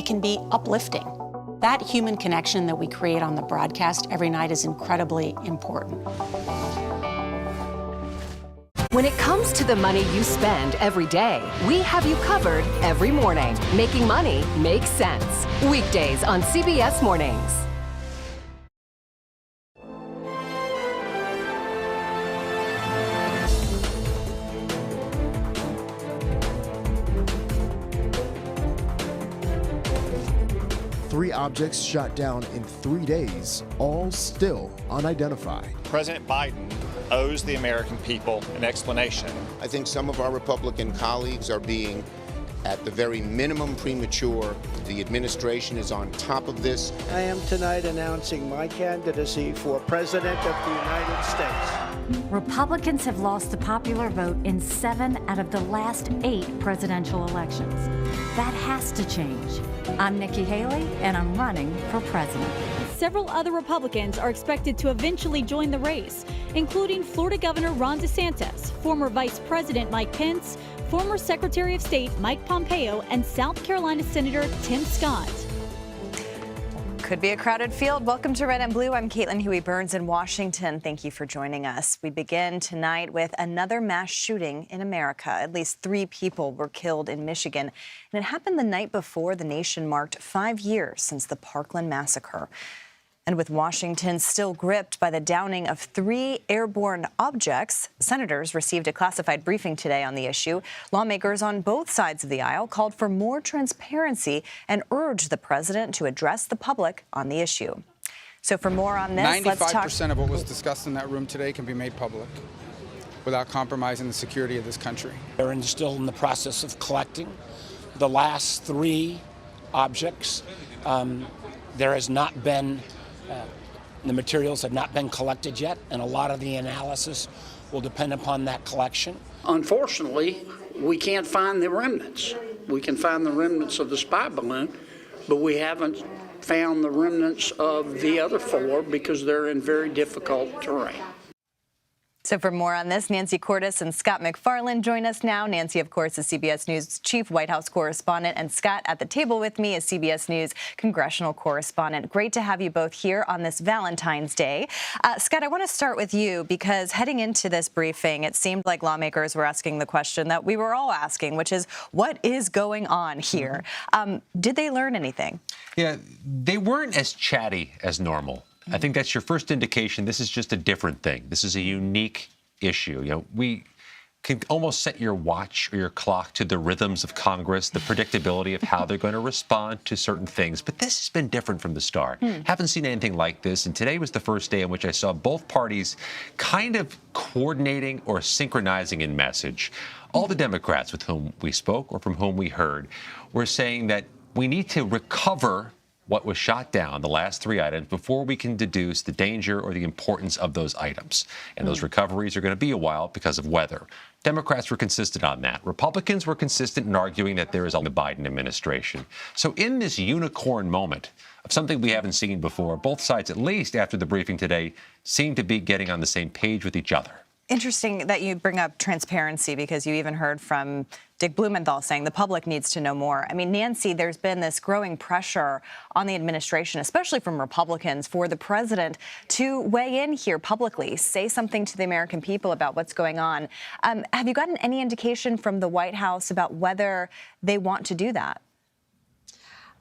it can be uplifting. That human connection that we create on the broadcast every night is incredibly important. When it comes to the money you spend every day, we have you covered every morning. Making money makes sense. Weekdays on CBS Mornings. Three objects shot down in 3 days, all still unidentified. President Biden owes the American people an explanation. I think some of our Republican colleagues are being, at the very minimum, premature. The administration is on top of this. I am tonight announcing my candidacy for President of the United States. Republicans have lost the popular vote in 7 out of the last 8 presidential elections. That has to change. I'm Nikki Haley, and I'm running for president. Several other Republicans are expected to eventually join the race, including Florida Governor Ron DeSantis, former Vice President Mike Pence, former Secretary of State Mike Pompeo, and South Carolina Senator Tim Scott. Could be a crowded field. Welcome to Red and Blue. I'm Caitlin Huey-Burns in Washington. Thank you for joining us. We begin tonight with another mass shooting in America. At least 3 people were killed in Michigan, and it happened the night before the nation marked 5 years since the Parkland massacre. And with Washington still gripped by the downing of 3 airborne objects, senators received a classified briefing today on the issue. Lawmakers on both sides of the aisle called for more transparency and urged the president to address the public on the issue. So for more on this, let's talk. 95% of what was discussed in that room today can be made public without compromising the security of this country. They're still in the process of collecting the last 3 objects. There has not been the materials have not been collected yet, and a lot of the analysis will depend upon that collection. Unfortunately, we can't find the remnants. We can find the remnants of the spy balloon, but we haven't found the remnants of the other 4 because they're in very difficult terrain. So for more on this, Nancy Cordes and Scott McFarland join us now. Nancy, of course, is CBS News chief White House correspondent, and Scott at the table with me is CBS News congressional correspondent. Great to have you both here on this Valentine's Day. Scott, I want to start with you because heading into this briefing, it seemed like lawmakers were asking the question that we were all asking, which is, what is going on here? Did they learn anything? Yeah, they weren't as chatty as normal. I think that's your first indication this is just a different thing. This is a unique issue. You know, we can almost set your watch or your clock to the rhythms of Congress, the predictability of how they're going to respond to certain things. But this has been different from the start. Haven't seen anything like this. And today was the first day in which I saw both parties kind of coordinating or synchronizing in message. All the Democrats with whom we spoke or from whom we heard were saying that we need to recover what was shot down, the last 3 items, before we can deduce the danger or the importance of those items. And those recoveries are going to be a while because of weather. Democrats were consistent on that. Republicans were consistent in arguing that there is on the Biden administration. So in this unicorn moment of something we haven't seen before, both sides, at least after the briefing today, seem to be getting on the same page with each other. Interesting that you bring up transparency, because you even heard from Dick Blumenthal saying the public needs to know more. I mean, Nancy, there's been this growing pressure on the administration, especially from Republicans, for the president to weigh in here publicly, say something to the American people about what's going on. Have you gotten any indication from the White House about whether they want to do that?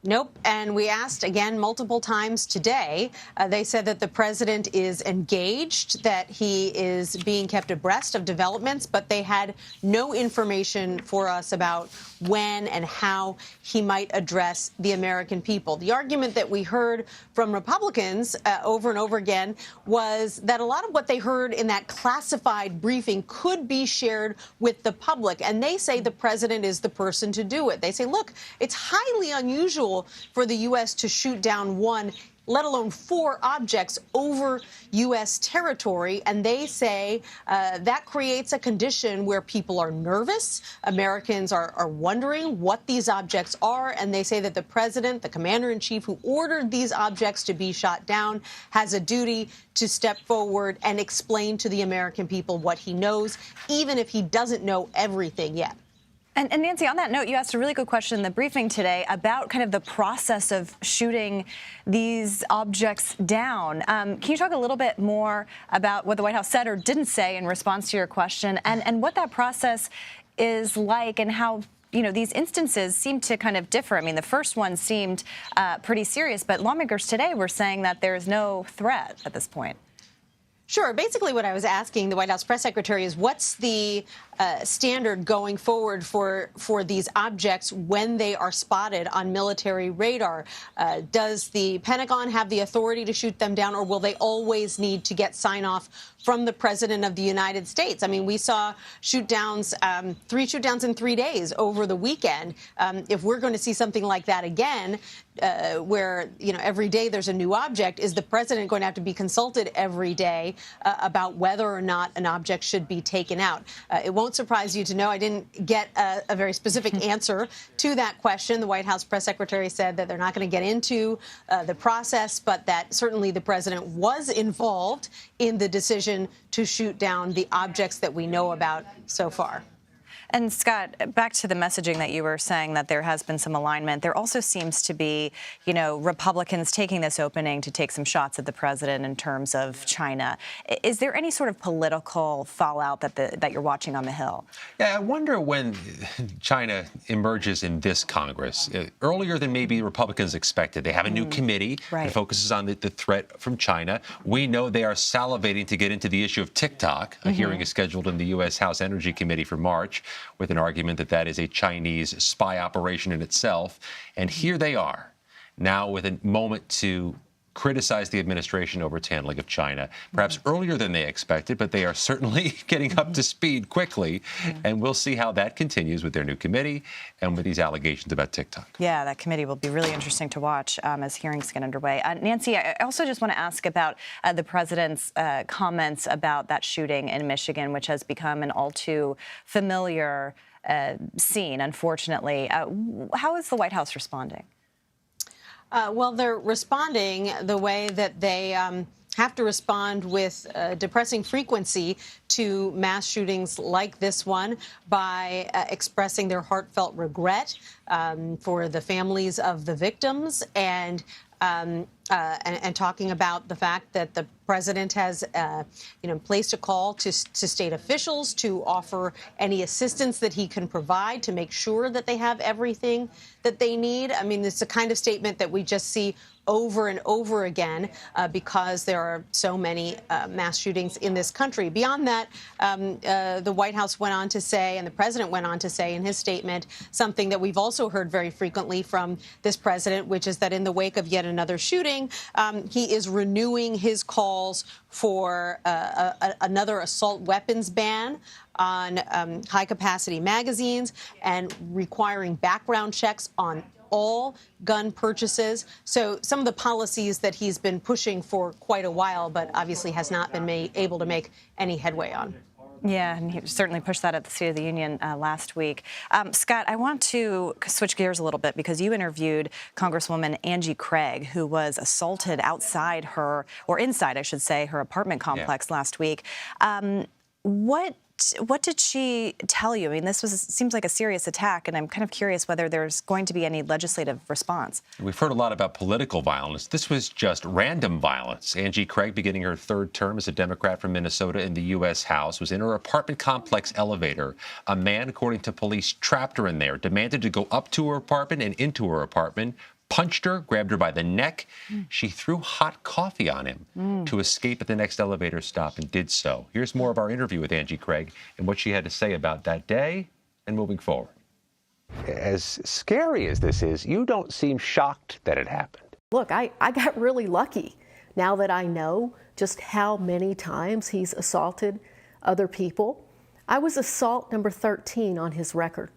Nope. And we asked again multiple times today. They said that the president is engaged, that he is being kept abreast of developments, but they had no information for us about when and how he might address the American people. The argument that we heard from Republicans over and over again was that a lot of what they heard in that classified briefing could be shared with the public. And they say the president is the person to do it. They say, look, it's highly unusual for the U.S. to shoot down 1, let alone 4 objects over U.S. territory. And they say that creates a condition where people are nervous. Americans are wondering what these objects are. And they say that the president, the commander-in-chief who ordered these objects to be shot down, has a duty to step forward and explain to the American people what he knows, even if he doesn't know everything yet. And Nancy, on that note, you asked a really good question in the briefing today about kind of the process of shooting these objects down. Can you talk a little bit more about what the White House said or didn't say in response to your question, and what that process is like, and how these instances seem to kind of differ? I mean, the first one seemed pretty serious, but lawmakers today were saying that there is no threat at this point. Sure. Basically, what I was asking the White House press secretary is what's the standard going forward for these objects when they are spotted on military radar? Does the Pentagon have the authority to shoot them down, or will they always need to get sign-off from the President of the United States? I mean, we saw shoot-downs, 3 shoot-downs in 3 days over the weekend. If we're going to see something like that again, where every day there's a new object, is the president going to have to be consulted every day about whether or not an object should be taken out? It won't surprise you to know I didn't get a very specific answer to that question. The White House press secretary said that they're not going to get into the process, but that certainly the president was involved in the decision to shoot down the objects that we know about so far. And Scott, back to the messaging that you were saying, that there has been some alignment. There also seems to be, Republicans taking this opening to take some shots at the president in terms of China. Is there any sort of political fallout that you're watching on the Hill? Yeah, I wonder when China emerges in this Congress. Earlier than maybe Republicans expected. They have a new committee that focuses on the threat from China. We know they are salivating to get into the issue of TikTok. A hearing is scheduled in the U.S. House Energy Committee for March, with an argument that that is a Chinese spy operation in itself. And here they are, now with a moment to criticize the administration over its handling of China, perhaps earlier than they expected, but they are certainly getting up to speed quickly. And we'll see how that continues with their new committee and with these allegations about TikTok. Yeah, that committee will be really interesting to watch as hearings get underway. Nancy, I also just want to ask about the president's comments about that shooting in Michigan, which has become an all too familiar scene, unfortunately. How is the White House responding? Well, they're responding the way that they have to respond with depressing frequency to mass shootings like this one by expressing their heartfelt regret for the families of the victims and talking about the fact that the president has, placed a call to state officials to offer any assistance that he can provide to make sure that they have everything that they need. I mean, it's the kind of statement that we just see over and over again because there are so many mass shootings in this country. Beyond that, the White House went on to say, and the president went on to say in his statement, something that we've also heard very frequently from this president, which is that in the wake of yet another shooting, he is renewing his calls for another assault weapons ban on high-capacity magazines and requiring background checks on all gun purchases. So some of the policies that he's been pushing for quite a while, but obviously has not been able to make any headway on. Yeah, and he certainly pushed that at the State of the Union last week. Scott, I want to switch gears a little bit because you interviewed Congresswoman Angie Craig, who was assaulted outside her, or inside, I should say, her apartment complex last week. What did she tell you? I mean, seems like a serious attack, and I'm kind of curious whether there's going to be any legislative response. We've heard a lot about political violence. This was just random violence. Angie Craig, beginning her third term as a Democrat from Minnesota in the U.S. House, was in her apartment complex elevator. A man, according to police, trapped her in there, demanded to go up to her apartment and into her apartment, punched her, grabbed her by the neck. She threw hot coffee on him to escape at the next elevator stop and did so. Here's more of our interview with Angie Craig and what she had to say about that day and moving forward. As scary as this is, you don't seem shocked that it happened. Look, I got really lucky now that I know just how many times he's assaulted other people. I was assault number 13 on his record.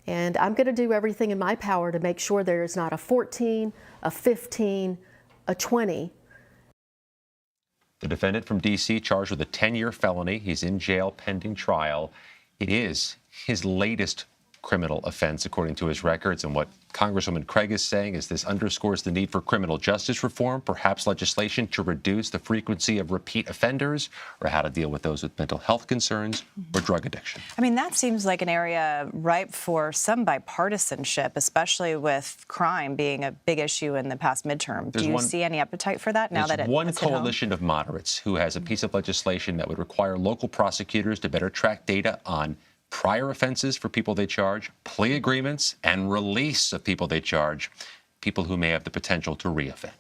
And I'm going to do everything in my power to make sure there is not a 14, a 15, a 20. The defendant from D.C. charged with a 10-year felony. He's in jail pending trial. It is his latest criminal offense, according to his records. And what Congresswoman Craig is saying is this underscores the need for criminal justice reform, perhaps legislation to reduce the frequency of repeat offenders, or how to deal with those with mental health concerns or drug addiction. I mean, that seems like an area ripe for some bipartisanship, especially with crime being a big issue in the past midterm. Do you see any appetite for that now that it's one coalition of moderates who has a piece of legislation that would require local prosecutors to better track data on prior offenses for people they charge, plea agreements, and release of people they charge, people who may have the potential to reoffend.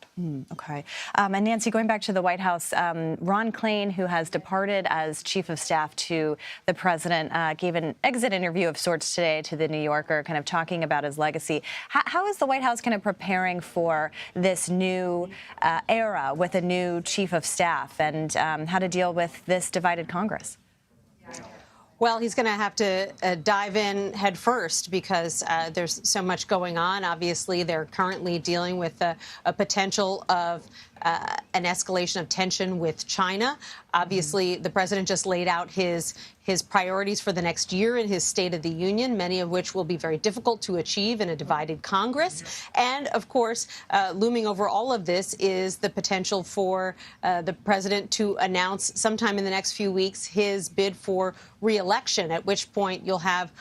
Okay. And Nancy, going back to the White House, Ron Klain, who has departed as chief of staff to the president, gave an exit interview of sorts today to the New Yorker, kind of talking about his legacy. How is the White House kind of preparing for this new era with a new chief of staff, and how to deal with this divided Congress? Well, he's going to have to dive in head first because there's so much going on. Obviously, they're currently dealing with a potential of an escalation of tension with China. Obviously, the president just laid out his priorities for the next year in his State of the Union, many of which will be very difficult to achieve in a divided Congress. And, of course, looming over all of this is the potential for the president to announce sometime in the next few weeks his bid for re-election, at which point you'll have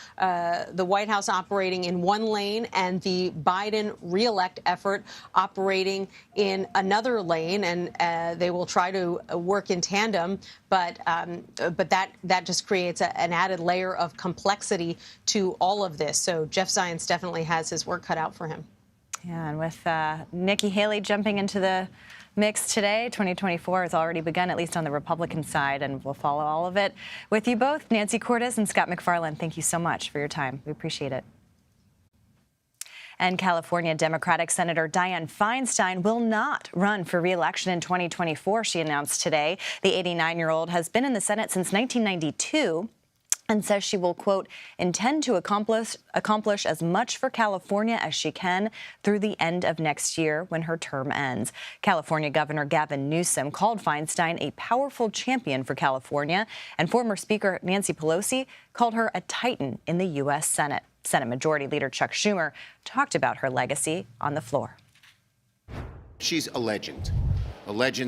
the White House operating in one lane and the Biden re-elect effort operating in another lane, and they will try to work in tandem. But that just creates an added layer of complexity to all of this. So Jeff Zients definitely has his work cut out for him. Yeah, and with Nikki Haley jumping into the mix today, 2024 has already begun, at least on the Republican side, and we'll follow all of it with you both. Nancy Cordes and Scott McFarland, thank you so much for your time. We appreciate it. And California Democratic Senator Dianne Feinstein will not run for re-election in 2024, she announced today. The 89-year-old has been in the Senate since 1992 and says she will, quote, intend to accomplish as much for California as she can through the end of next year when her term ends. California Governor Gavin Newsom called Feinstein a powerful champion for California, and former Speaker Nancy Pelosi called her a titan in the U.S. Senate. Senate Majority Leader Chuck Schumer talked about her legacy on the floor. She's a legend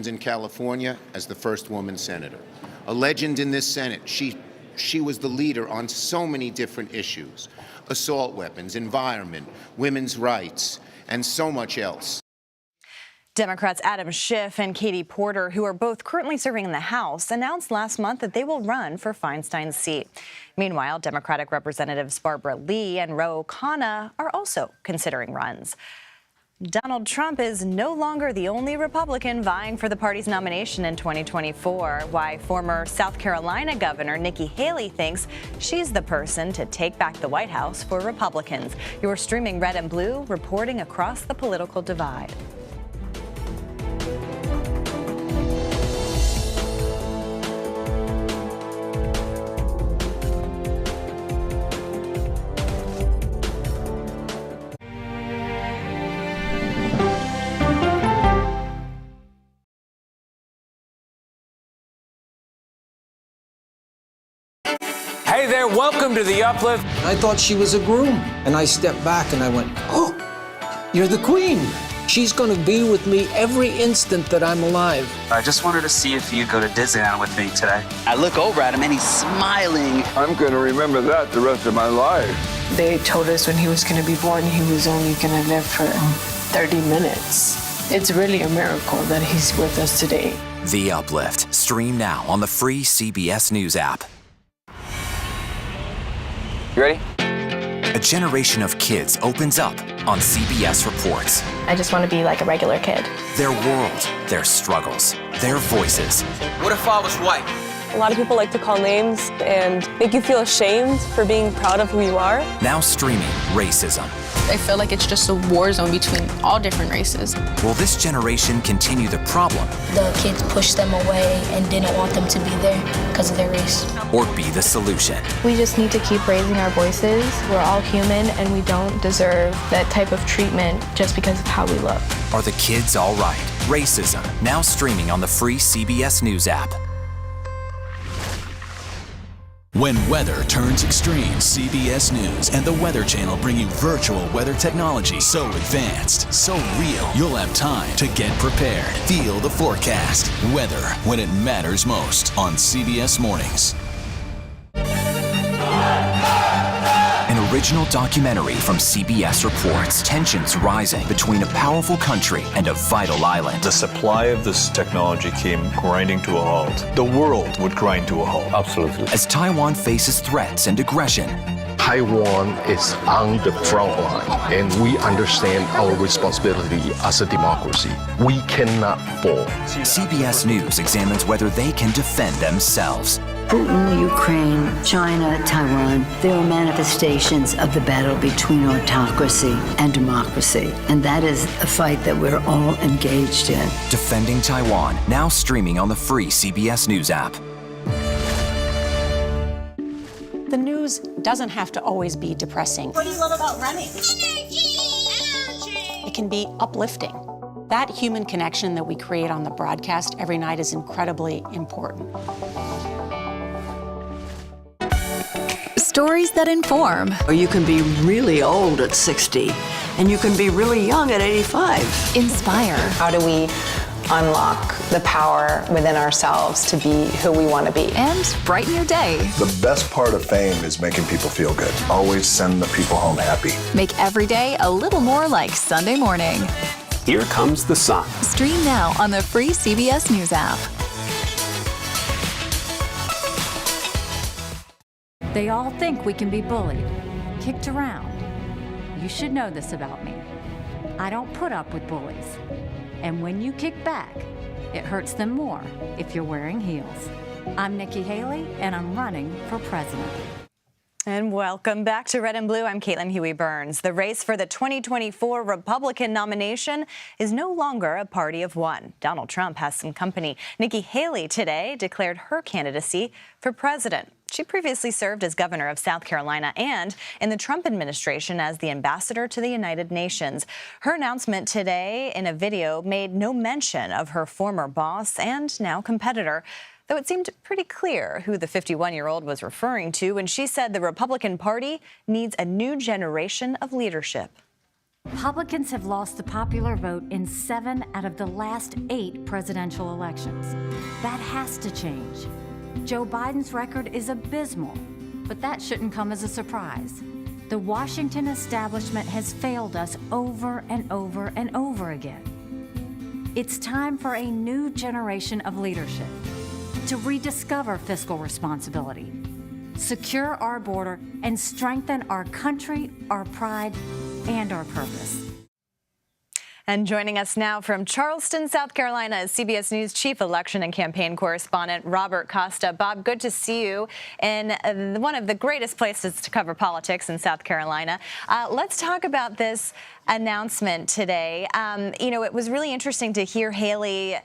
in California as the first woman senator, a legend in this Senate. She was the leader on so many different issues: assault weapons, environment, women's rights, and so much else. Democrats Adam Schiff and Katie Porter, who are both currently serving in the House, announced last month that they will run for Feinstein's seat. Meanwhile, Democratic Representatives Barbara Lee and Ro Khanna are also considering runs. Donald Trump is no longer the only Republican vying for the party's nomination in 2024. Why former South Carolina Governor Nikki Haley thinks she's the person to take back the White House for Republicans. You're streaming Red and Blue, reporting across the political divide. Hey there, welcome to The Uplift. I thought she was a groom, and I stepped back and I went, oh, you're the queen. She's gonna be with me every instant that I'm alive. I just wanted to see if you'd go to Disneyland with me today. I look over at him and he's smiling. I'm gonna remember that the rest of my life. They told us when he was gonna be born, he was only gonna live for 30 minutes. It's really a miracle that he's with us today. The Uplift, stream now on the free CBS News app. You ready? A generation of kids opens up on CBS Reports. I just want to be like a regular kid. Their world, their struggles, their voices. What if I was white? A lot of people like to call names and make you feel ashamed for being proud of who you are. Now streaming racism. I feel like it's just a war zone between all different races. Will this generation continue the problem? The kids pushed them away and didn't want them to be there because of their race. Or be the solution? We just need to keep raising our voices. We're all human and we don't deserve that type of treatment just because of how we look. Are the kids all right? Racism, now streaming on the free CBS News app. When weather turns extreme, CBS News and the Weather Channel bring you virtual weather technology so advanced, so real, you'll have time to get prepared. Feel the forecast. Weather when it matters most on CBS Mornings. An original documentary from CBS reports tensions rising between a powerful country and a vital island. The supply of this technology came grinding to a halt. The world would grind to a halt. Absolutely. As Taiwan faces threats and aggression, Taiwan is on the front line, and we understand our responsibility as a democracy. We cannot fall. CBS News examines whether they can defend themselves. Putin, Ukraine, China, Taiwan, there are manifestations of the battle between autocracy and democracy. And that is a fight that we're all engaged in. Defending Taiwan, now streaming on the free CBS News app. The news doesn't have to always be depressing. What do you love about running? It can be uplifting. That human connection that we create on the broadcast every night is incredibly important. Stories that inform. You can be really old at 60, and you can be really young at 85. Inspire. How do we unlock the power within ourselves to be who we want to be? And brighten your day. The best part of fame is making people feel good. Always send the people home happy. Make every day a little more like Sunday morning. Here comes the sun. Stream now on the free CBS News app. They all think we can be bullied, kicked around. You should know this about me. I don't put up with bullies. And when you kick back, it hurts them more if you're wearing heels. I'm Nikki Haley, and I'm running for president. And welcome back to Red and Blue. I'm Caitlin Huey-Burns. The race for the 2024 Republican nomination is no longer a party of one. Donald Trump has some company. Nikki Haley today declared her candidacy for president. She previously served as governor of South Carolina and in the Trump administration as the ambassador to the United Nations. Her announcement today in a video made no mention of her former boss and now competitor, though it seemed pretty clear who the 51-year-old was referring to when she said the Republican Party needs a new generation of leadership. Republicans have lost the popular vote in 7 out of the last 8 presidential elections. That has to change. Joe Biden's record is abysmal, but that shouldn't come as a surprise. The Washington establishment has failed us over and over and over again. It's time for a new generation of leadership to rediscover fiscal responsibility, secure our border, and strengthen our country, our pride, and our purpose. And joining us now from Charleston, South Carolina, is CBS News Chief Election and Campaign Correspondent Robert Costa. Bob, good to see you in one of the greatest places to cover politics in South Carolina. Let's talk about this announcement today. It was really interesting to hear Haley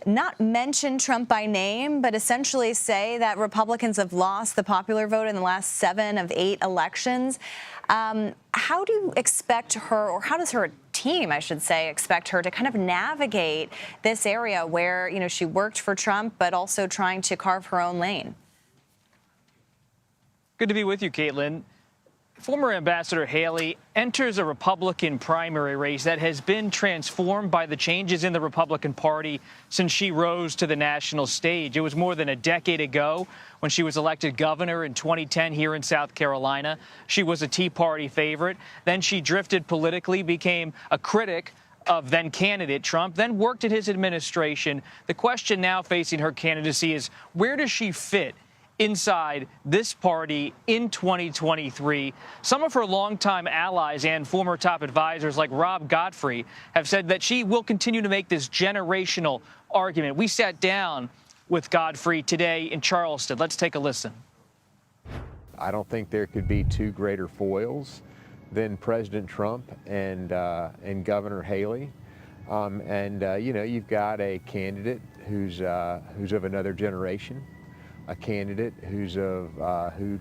not mention Trump by name, but essentially say that Republicans have lost the popular vote in the last 7 of 8 elections. How do you expect her, or how does her team, I should say, expect her to kind of navigate this area where, she worked for Trump, but also trying to carve her own lane? Good to be with you, Caitlin. Former Ambassador Haley enters a Republican primary race that has been transformed by the changes in the Republican Party since she rose to the national stage. It was more than a decade ago when she was elected governor in 2010 here in South Carolina. She was a Tea Party favorite. Then she drifted politically, became a critic of then candidate Trump, then worked in his administration. The question now facing her candidacy is, where does she fit inside this party in 2023? Some of her longtime allies and former top advisors like Rob Godfrey have said that she will continue to make this generational argument. We sat down with Godfrey today in Charleston. Let's take a listen. I don't think there could be 2 greater foils than President Trump and Governor Haley. You've got a candidate who's of another generation. A candidate who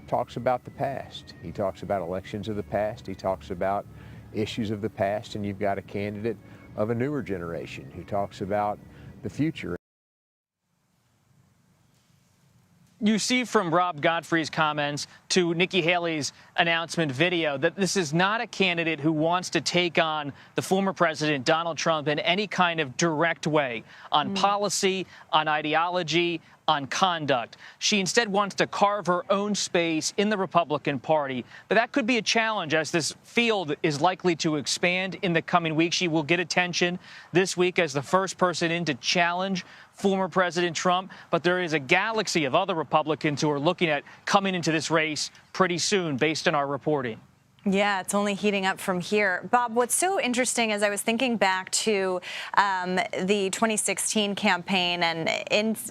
talks about the past. He talks about elections of the past. He talks about issues of the past. And you've got a candidate of a newer generation who talks about the future. You see from Rob Godfrey's comments to Nikki Haley's announcement video that this is not a candidate who wants to take on the former president, Donald Trump, in any kind of direct way on policy, on ideology, on conduct. She instead wants to carve her own space in the Republican Party. But that could be a challenge as this field is likely to expand in the coming weeks. She will get attention this week as the first person in to challenge former President Trump. But there is a galaxy of other Republicans who are looking at coming into this race pretty soon, based on our reporting. Yeah, it's only heating up from here. Bob, what's so interesting is I was thinking back to the 2016 campaign, and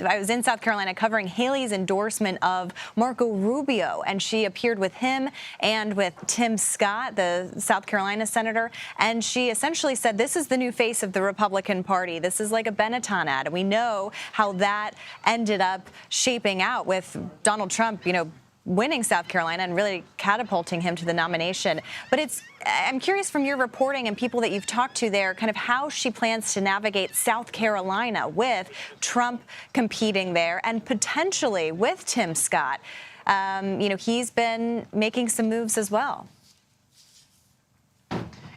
I was in South Carolina covering Haley's endorsement of Marco Rubio, and she appeared with him and with Tim Scott, the South Carolina senator, and she essentially said, this is the new face of the Republican Party. This is like a Benetton ad. And we know how that ended up shaping out with Donald Trump, winning South Carolina and really catapulting him to the nomination. But I'm curious from your reporting and people that you've talked to there, kind of how she plans to navigate South Carolina with Trump competing there and potentially with Tim Scott. He's been making some moves as well.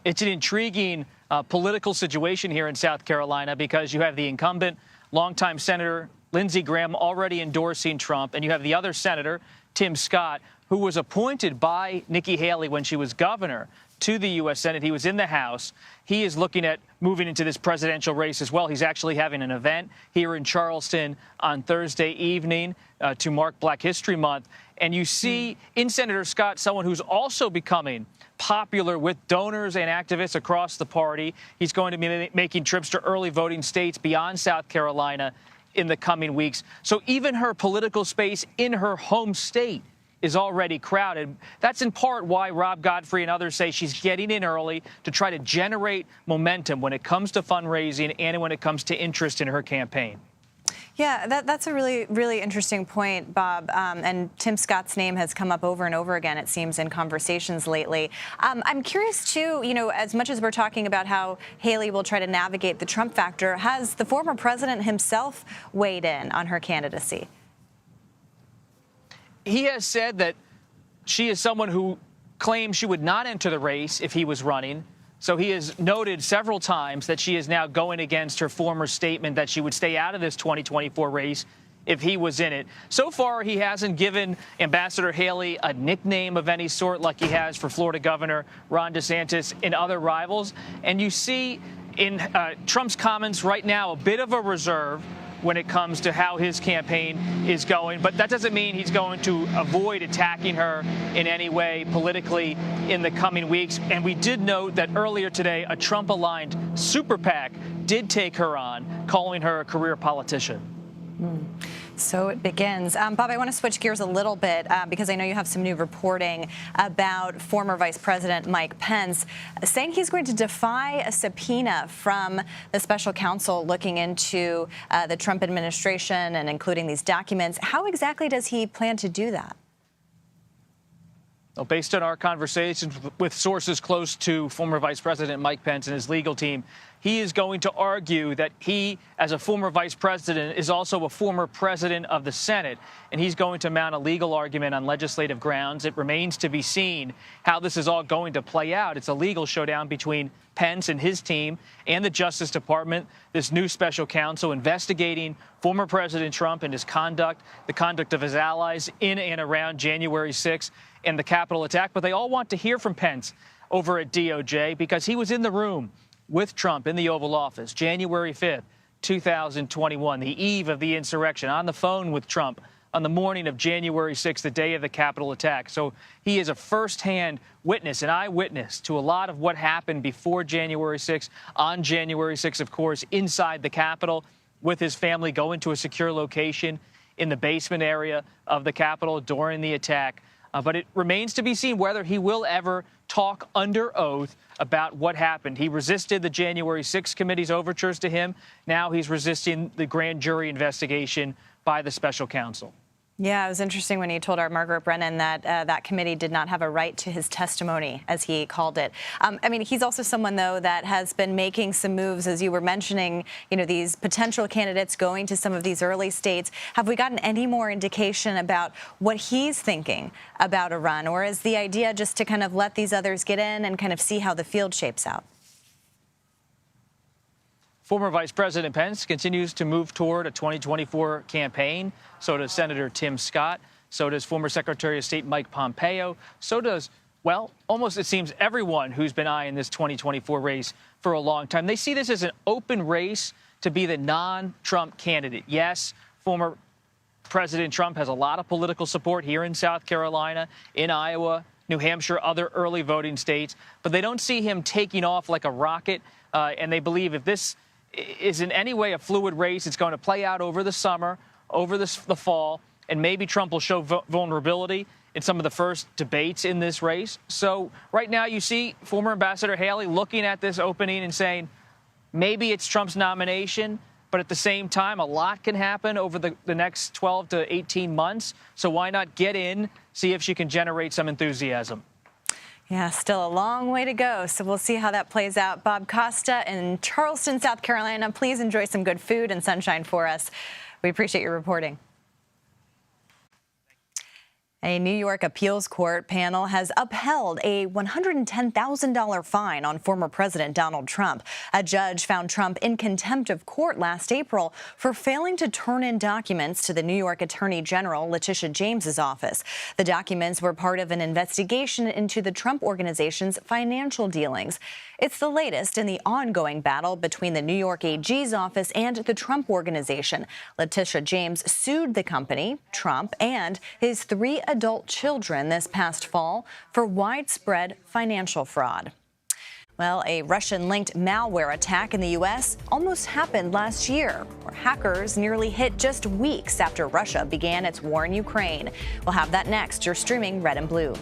It's an intriguing political situation here in South Carolina because you have the incumbent longtime Senator Lindsey Graham already endorsing Trump, and you have the other senator, Tim Scott, who was appointed by Nikki Haley when she was governor to the U.S. Senate. He was in the House. He is looking at moving into this presidential race as well. He's actually having an event here in Charleston on Thursday evening to mark Black History Month. And you see in Senator Scott someone who's also becoming popular with donors and activists across the party. He's going to be making trips to early voting states beyond South Carolina in the coming weeks. So even her political space in her home state is already crowded. That's in part why Rob Godfrey and others say she's getting in early to try to generate momentum when it comes to fundraising and when it comes to interest in her campaign. Yeah, that's a really, really interesting point, Bob. And Tim Scott's name has come up over and over again, it seems, in conversations lately. I'm curious, too, as much as we're talking about how Haley will try to navigate the Trump factor, has the former president himself weighed in on her candidacy? He has said that she is someone who claims she would not enter the race if he was running. So he has noted several times that she is now going against her former statement that she would stay out of this 2024 race if he was in it. So far, he hasn't given Ambassador Haley a nickname of any sort like he has for Florida Governor Ron DeSantis and other rivals. And you see in Trump's comments right now a bit of a reserve when it comes to how his campaign is going. But that doesn't mean he's going to avoid attacking her in any way politically in the coming weeks. And we did note that earlier today, a Trump-aligned super PAC did take her on, calling her a career politician. So it begins. Bob, I want to switch gears a little bit because I know you have some new reporting about former Vice President Mike Pence saying he's going to defy a subpoena from the special counsel looking into the Trump administration and including these documents. How exactly does he plan to do that? Well, based on our conversations with sources close to former Vice President Mike Pence and his legal team, he is going to argue that he, as a former vice president, is also a former president of the Senate, and he's going to mount a legal argument on legislative grounds. It remains to be seen how this is all going to play out. It's a legal showdown between Pence and his team and the Justice Department, this new special counsel investigating former President Trump and his conduct, the conduct of his allies in and around January 6th and the Capitol attack. But they all want to hear from Pence over at DOJ because he was in the room with Trump in the Oval Office, January 5th, 2021, the eve of the insurrection, on the phone with Trump on the morning of January 6th, the day of the Capitol attack. So he is a firsthand witness, an eyewitness to a lot of what happened before January 6th, on January 6th, of course, inside the Capitol with his family going to a secure location in the basement area of the Capitol during the attack. But it remains to be seen whether he will ever talk under oath about what happened. He resisted the January 6th committee's overtures to him. Now he's resisting the grand jury investigation by the special counsel. Yeah, it was interesting when he told our Margaret Brennan that that committee did not have a right to his testimony, as he called it. I mean, he's also someone, though, that has been making some moves, as you were mentioning, you know, these potential candidates going to some of these early states. Have we gotten any more indication about what he's thinking about a run, or is the idea just to kind of let these others get in and kind of see how the field shapes out? Former Vice President Pence continues to move toward a 2024 campaign. So does Senator Tim Scott. So does former Secretary of State Mike Pompeo. So does, well, almost it seems everyone who's been eyeing this 2024 race for a long time. They see this as an open race to be the non-Trump candidate. Yes, former President Trump has a lot of political support here in South Carolina, in Iowa, New Hampshire, other early voting states, but they don't see him taking off like a rocket, and they believe if this is in any way a fluid race, it's going to play out over the summer, over the fall, and maybe Trump will show vulnerability in some of the first debates in this race. So right now you see former Ambassador Haley looking at this opening and saying maybe it's Trump's nomination, but at the same time, a lot can happen over the next 12 to 18 months. So why not get in, see if she can generate some enthusiasm? Yeah, still a long way to go, so we'll see how that plays out. Bob Costa in Charleston, South Carolina, please enjoy some good food and sunshine for us. We appreciate your reporting. A New York appeals court panel has upheld a $110,000 fine on former President Donald Trump. A judge found Trump in contempt of court last April for failing to turn in documents to the New York Attorney General Letitia James's office. The documents were part of an investigation into the Trump Organization's financial dealings. It's the latest in the ongoing battle between the New York AG's office and the Trump Organization. Letitia James sued the company, Trump, and his 3 adult children this past fall for widespread financial fraud. Well, a Russian-linked malware attack in the U.S. almost happened last year, where hackers nearly hit just weeks after Russia began its war in Ukraine. We'll have that next. You're streaming Red and Blue.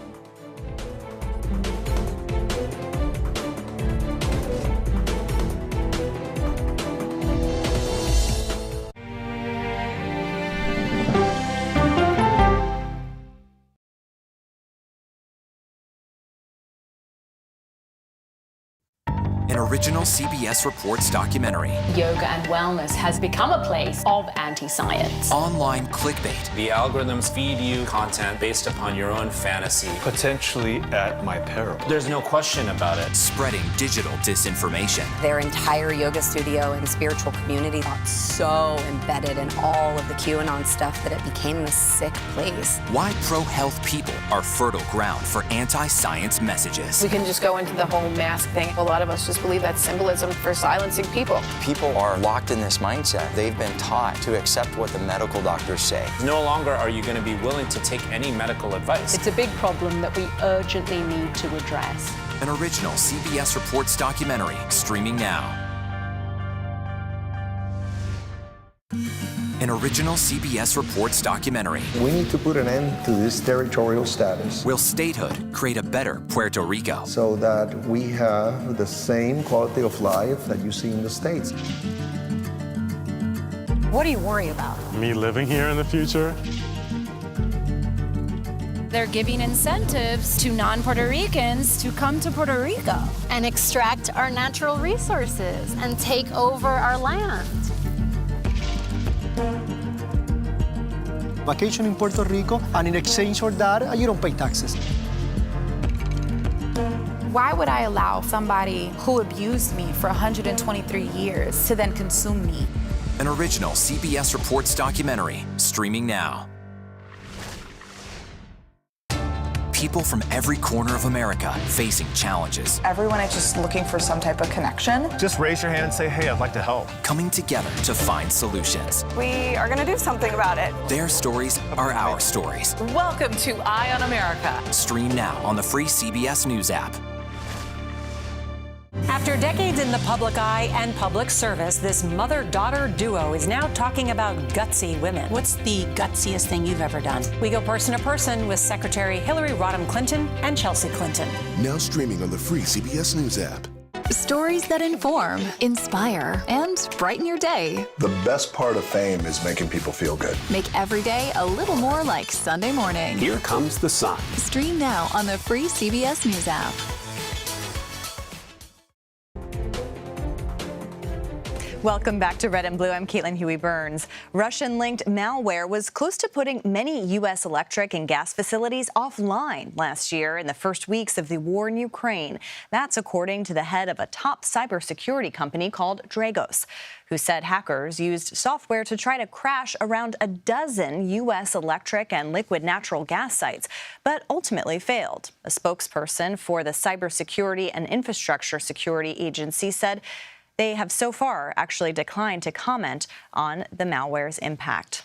An original CBS Reports documentary. Yoga and wellness has become a place of anti-science. Online clickbait. The algorithms feed you content based upon your own fantasy. Potentially at my peril. There's no question about it. Spreading digital disinformation. Their entire yoga studio and spiritual community got so embedded in all of the QAnon stuff that it became a sick place. Why pro-health people are fertile ground for anti-science messages. We can just go into the whole mask thing. A lot of us just believe that's symbolism for silencing people. People are locked in this mindset. They've been taught to accept what the medical doctors say. No longer are you going to be willing to take any medical advice. It's a big problem that we urgently need to address. An original CBS Reports documentary streaming now. An original CBS Reports documentary. We need to put an end to this territorial status. Will statehood create a better Puerto Rico? So that we have the same quality of life that you see in the States. What do you worry about? Me living here in the future. They're giving incentives to non-Puerto Ricans to come to Puerto Rico and extract our natural resources and take over our land. Vacation in Puerto Rico, and in exchange for that, you don't pay taxes. Why would I allow somebody who abused me for 123 years to then consume me? An original CBS Reports documentary streaming now. People from every corner of America facing challenges. Everyone is just looking for some type of connection. Just raise your hand and say, hey, I'd like to help. Coming together to find solutions. We are going to do something about it. Their stories are our stories. Welcome to Eye on America. Stream now on the free CBS News app. After decades in the public eye and public service, this mother-daughter duo is now talking about gutsy women. What's the gutsiest thing you've ever done? We go person to person with Secretary Hillary Rodham Clinton and Chelsea Clinton. Now streaming on the free CBS News app. Stories that inform, inspire, and brighten your day. The best part of fame is making people feel good. Make every day a little more like Sunday morning. Here comes the sun. Stream now on the free CBS News app. Welcome back to Red and Blue. I'm Caitlin Huey-Burns. Russian-linked malware was close to putting many U.S. electric and gas facilities offline last year in the first weeks of the war in Ukraine. That's according to the head of a top cybersecurity company called Dragos, who said hackers used software to try to crash around a dozen U.S. electric and liquid natural gas sites, but ultimately failed. A spokesperson for the Cybersecurity and Infrastructure Security Agency said they have so far actually declined to comment on the malware's impact.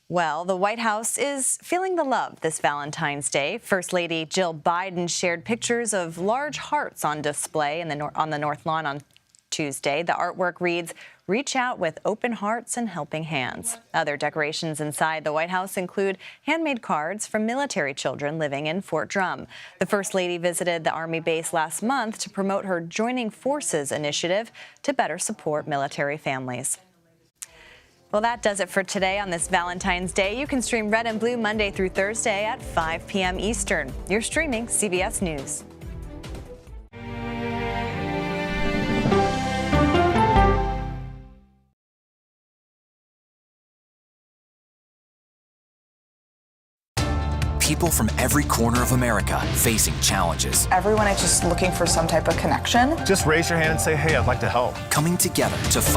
Well, the White House is feeling the love this Valentine's Day. First Lady Jill Biden shared pictures of large hearts on display on the North Lawn on Tuesday. The artwork reads, "Reach out with open hearts and helping hands." Other decorations inside the White House include handmade cards from military children living in Fort Drum. The First Lady visited the Army base last month to promote her Joining Forces initiative to better support military families. Well, that does it for today on this Valentine's Day. You can stream Red and Blue Monday through Thursday at 5 p.m. Eastern. You're streaming CBS News. People from every corner of America facing challenges. Everyone is just looking for some type of connection. Just raise your hand and say, hey, I'd like to help. Coming together to